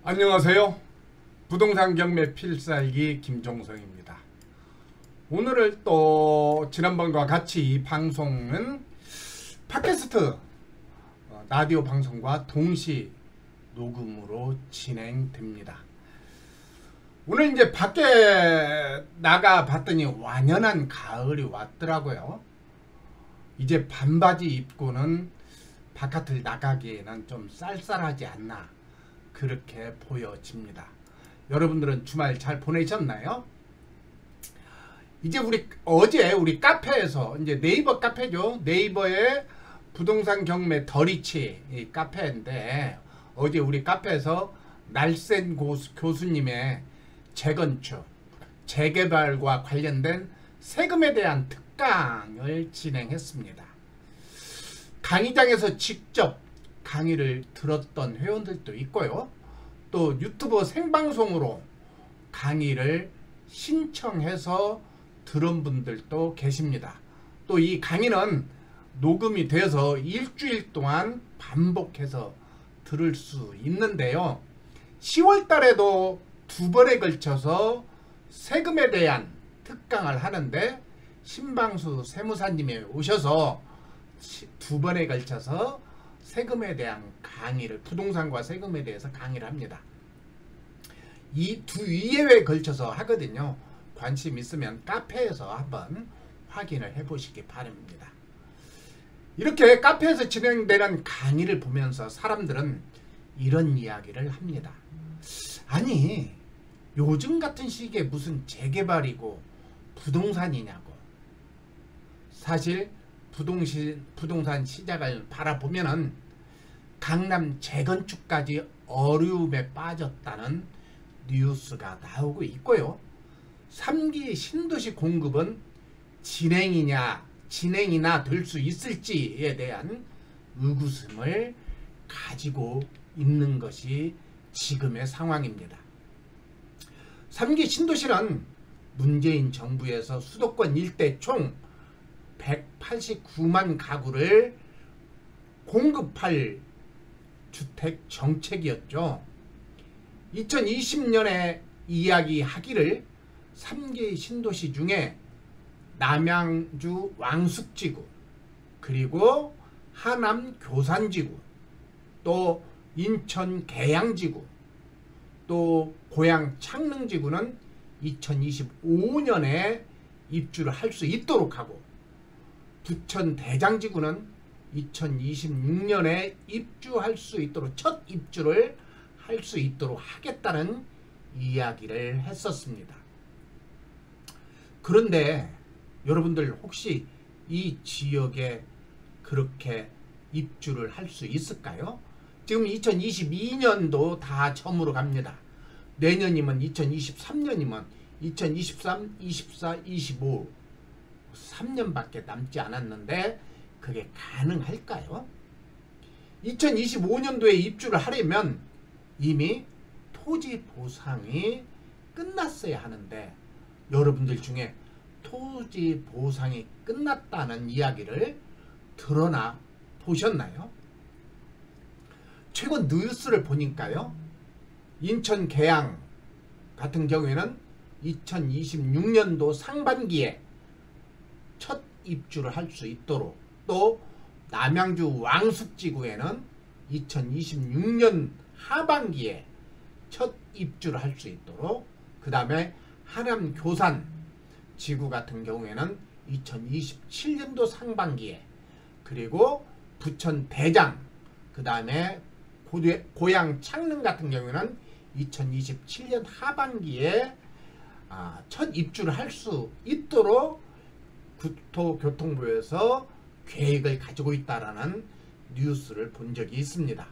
안녕하세요. 부동산 경매 필살기 김종성입니다. 오늘을 또 지난번과 같이 방송은 팟캐스트 라디오 방송과 동시 녹음으로 진행됩니다. 오늘 이제 밖에 나가 봤더니 완연한 가을이 왔더라고요. 이제 반바지 입고는 바깥을 나가기에는 좀 쌀쌀하지 않나 그렇게 보여집니다. 여러분들은 주말 잘 보내셨나요? 이제 어제 우리 카페에서 이제 네이버 카페죠. 네이버의 부동산 경매 더리치 이 카페인데 어제 우리 카페에서 날쌘 교수님의 재건축, 재개발과 관련된 세금에 대한 특강을 진행했습니다. 강의장에서 직접 강의를 들었던 회원들도 있고요. 또 유튜브 생방송으로 강의를 신청해서 들은 분들도 계십니다. 또 이 강의는 녹음이 돼서 일주일 동안 반복해서 들을 수 있는데요. 10월 달에도 2번에 걸쳐서 세금에 대한 특강을 하는데 신방수 세무사님이 오셔서 2번에 걸쳐서 세금에 대한 강의를, 부동산과 세금에 대해서 강의를 합니다. 이 두 2회에 걸쳐서 하거든요. 관심 있으면 카페에서 한번 확인을 해보시기 바랍니다. 이렇게 카페에서 진행되는 강의를 보면서 사람들은 이런 이야기를 합니다. 아니, 요즘 같은 시기에 무슨 재개발이고 부동산이냐고. 사실 부동산 시장을 바라보면은 강남 재건축까지 어려움에 빠졌다는 뉴스가 나오고 있고요. 3기 신도시 공급은 진행이나 될 수 있을지에 대한 의구심을 가지고 있는 것이 지금의 상황입니다. 3기 신도시는 문재인 정부에서 수도권 일대 총 189만 가구를 공급할 주택 정책이었죠. 2020년에 이야기하기를 3기 신도시 중에 남양주 왕숙지구, 그리고 하남 교산지구, 또 인천 계양지구, 또 고양 창릉지구는 2025년에 입주를 할 수 있도록 하고, 부천 대장지구는 2026년에 입주할 수 있도록, 첫 입주를 할 수 있도록 하겠다는 이야기를 했었습니다. 그런데 여러분들 혹시 이 지역에 그렇게 입주를 할 수 있을까요? 지금 2022년도 다 저물어 갑니다. 내년이면 2023년이면 2023, 24, 25 3년밖에 남지 않았는데 그게 가능할까요? 2025년도에 입주를 하려면 이미 토지 보상이 끝났어야 하는데 여러분들 중에 토지 보상이 끝났다는 이야기를 들어나 보셨나요? 최근 뉴스를 보니까요. 인천 계양 같은 경우에는 2026년도 상반기에 첫 입주를 할 수 있도록, 또 남양주 왕숙지구에는 2026년 하반기에 첫 입주를 할 수 있도록, 그 다음에 하남 교산 지구 같은 경우에는 2027년도 상반기에, 그리고 부천 대장, 그 다음에 고양 창릉 같은 경우에는 2027년 하반기에 첫 입주를 할 수 있도록 국토교통부에서 계획을 가지고 있다라는 뉴스를 본 적이 있습니다.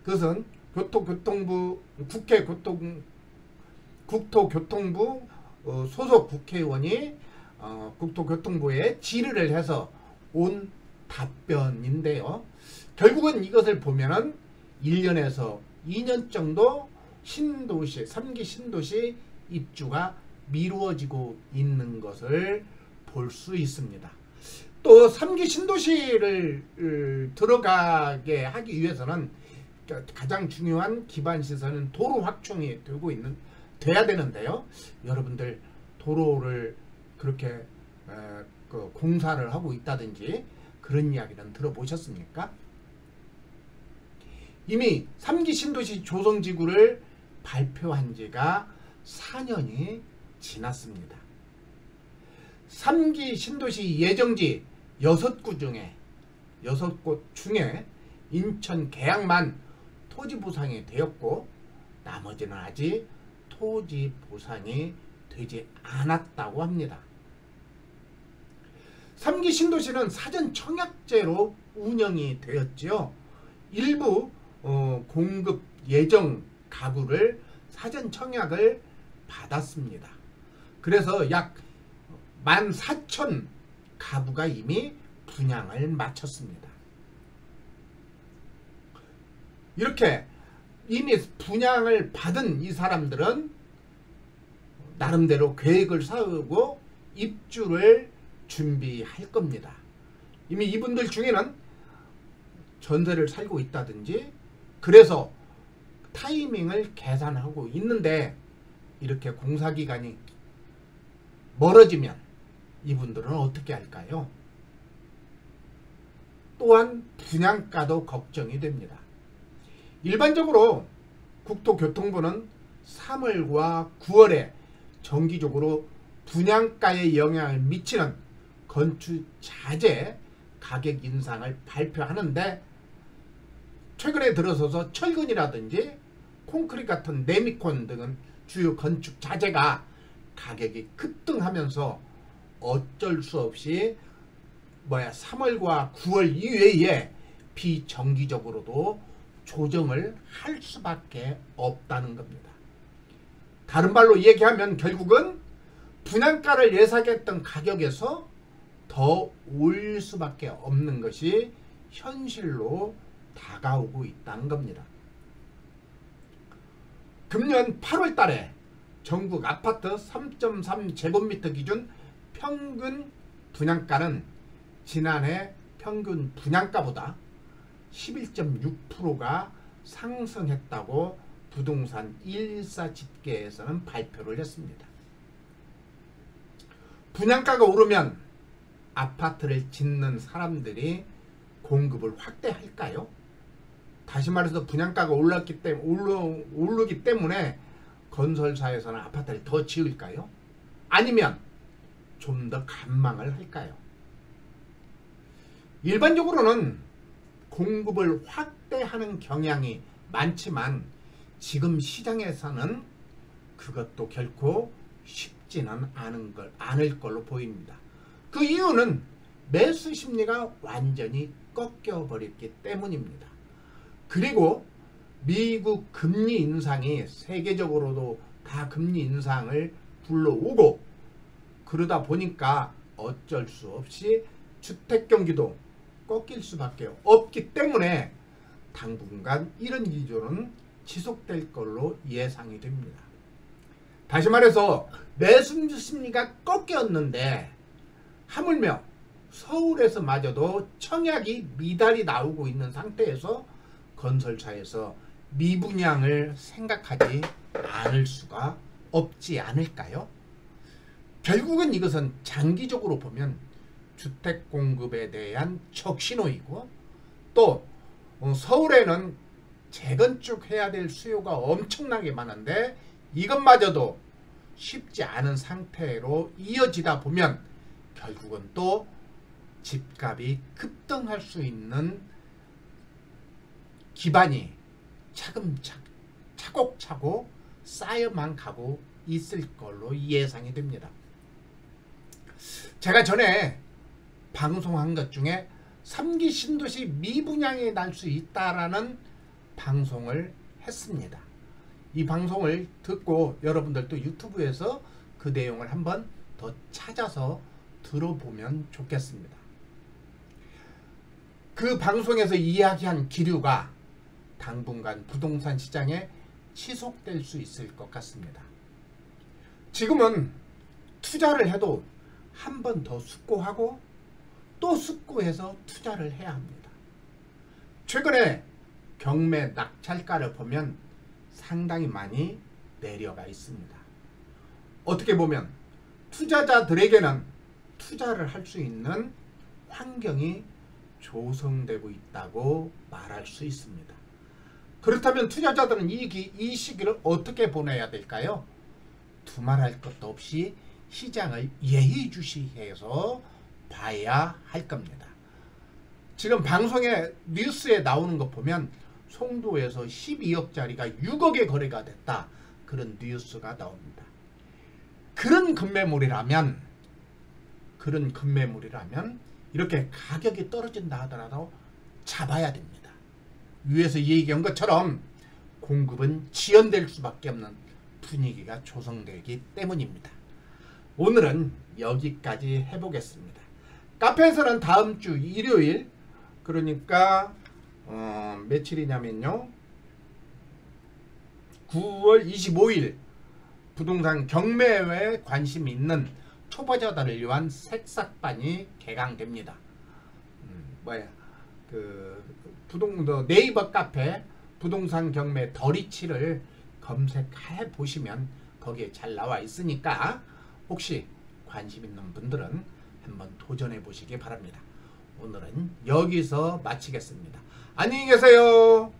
그것은 국토교통부 소속 국회의원이 국토교통부에 질의를 해서 온 답변인데요. 결국은 이것을 보면은 1년에서 2년 정도 3기 신도시 입주가 미루어지고 있는 것을 볼 수 있습니다. 또 3기 신도시를 들어가게 하기 위해서는 가장 중요한 기반 시설은 도로 확충이 돼야 되는데요. 여러분들 도로를 그렇게 그 공사를 하고 있다든지 그런 이야기는 들어보셨습니까? 이미 3기 신도시 조성지구를 발표한 지가 4년이 지났습니다. 3기 신도시 예정지 6곳 중에 인천 계양만 토지 보상이 되었고 나머지는 아직 토지 보상이 되지 않았다고 합니다. 3기 신도시는 사전 청약제로 운영이 되었지요. 일부 공급 예정 가구를 사전 청약을 받았습니다. 그래서 약 14,000 가구가 이미 분양을 마쳤습니다. 이렇게 이미 분양을 받은 이 사람들은 나름대로 계획을 세우고 입주를 준비할 겁니다. 이미 이분들 중에는 전세를 살고 있다든지 그래서 타이밍을 계산하고 있는데 이렇게 공사기간이 멀어지면 이분들은 어떻게 할까요? 또한 분양가도 걱정이 됩니다. 일반적으로 국토교통부는 3월과 9월에 정기적으로 분양가에 영향을 미치는 건축 자재 가격 인상을 발표하는데 최근에 들어서서 철근이라든지 콘크리트 같은 네미콘 등은 주요 건축 자재가 가격이 급등하면서 어쩔 수 없이 3월과 9월 이외에 비정기적으로도 조정을 할 수밖에 없다는 겁니다. 다른 말로 얘기하면 결국은 분양가를 예상했던 가격에서 더 올릴 수밖에 없는 것이 현실로 다가오고 있다는 겁니다. 금년 8월 달에 전국 아파트 3.3제곱미터 기준 평균 분양가는 지난해 평균 분양가보다 11.6%가 상승했다고 부동산 114 집계에서는 발표를 했습니다. 분양가가 오르면 아파트를 짓는 사람들이 공급을 확대할까요? 다시 말해서 분양가가 오르기 때문에 건설사에서는 아파트를 더 지을까요? 아니면 좀 더 감망을 할까요? 일반적으로는 공급을 확대하는 경향이 많지만 지금 시장에서는 그것도 결코 쉽지는 않을 걸로 보입니다. 그 이유는 매수 심리가 완전히 꺾여버렸기 때문입니다. 그리고 미국 금리 인상이 세계적으로도 다 금리 인상을 불러오고 그러다 보니까 어쩔 수 없이 주택 경기도 꺾일 수밖에 없기 때문에 당분간 이런 기조는 지속될 걸로 예상이 됩니다. 다시 말해서 매수 심리가 꺾였는데 하물며 서울에서마저도 청약이 미달이 나오고 있는 상태에서 건설사에서 미분양을 생각하지 않을 수가 없지 않을까요? 결국은 이것은 장기적으로 보면 주택 공급에 대한 적신호이고 또 서울에는 재건축해야 될 수요가 엄청나게 많은데 이것마저도 쉽지 않은 상태로 이어지다 보면 결국은 또 집값이 급등할 수 있는 기반이 차곡차곡 쌓여만 가고 있을 걸로 예상이 됩니다. 제가 전에 방송한 것 중에 3기 신도시 미분양이 날 수 있다라는 방송을 했습니다. 이 방송을 듣고 여러분들도 유튜브에서 그 내용을 한번 더 찾아서 들어보면 좋겠습니다. 그 방송에서 이야기한 기류가 당분간 부동산 시장에 지속될 수 있을 것 같습니다. 지금은 투자를 해도 한 번 더 숙고하고 또 숙고해서 투자를 해야 합니다. 최근에 경매 낙찰가를 보면 상당히 많이 내려가 있습니다. 어떻게 보면 투자자들에게는 투자를 할 수 있는 환경이 조성되고 있다고 말할 수 있습니다. 그렇다면 투자자들은 이 시기를 어떻게 보내야 될까요? 두말할 것도 없이 시장을 예의주시해서 봐야 할 겁니다. 지금 방송에 뉴스에 나오는 거 보면 송도에서 12억짜리가 6억에 거래가 됐다. 그런 뉴스가 나옵니다. 그런 금매물이라면 이렇게 가격이 떨어진다 하더라도 잡아야 됩니다. 위에서 얘기한 것처럼 공급은 지연될 수밖에 없는 분위기가 조성되기 때문입니다. 오늘은 여기까지 해보겠습니다. 카페에서는 다음 주 일요일, 그러니까 며칠이냐면요 9월 25일 부동산 경매에 관심이 있는 초보자들을 위한 새싹반이 개강됩니다. 네이버 카페 부동산 경매 더리치를 검색해 보시면 거기에 잘 나와 있으니까 혹시 관심 있는 분들은 한번 도전해 보시기 바랍니다. 오늘은 여기서 마치겠습니다. 안녕히 계세요.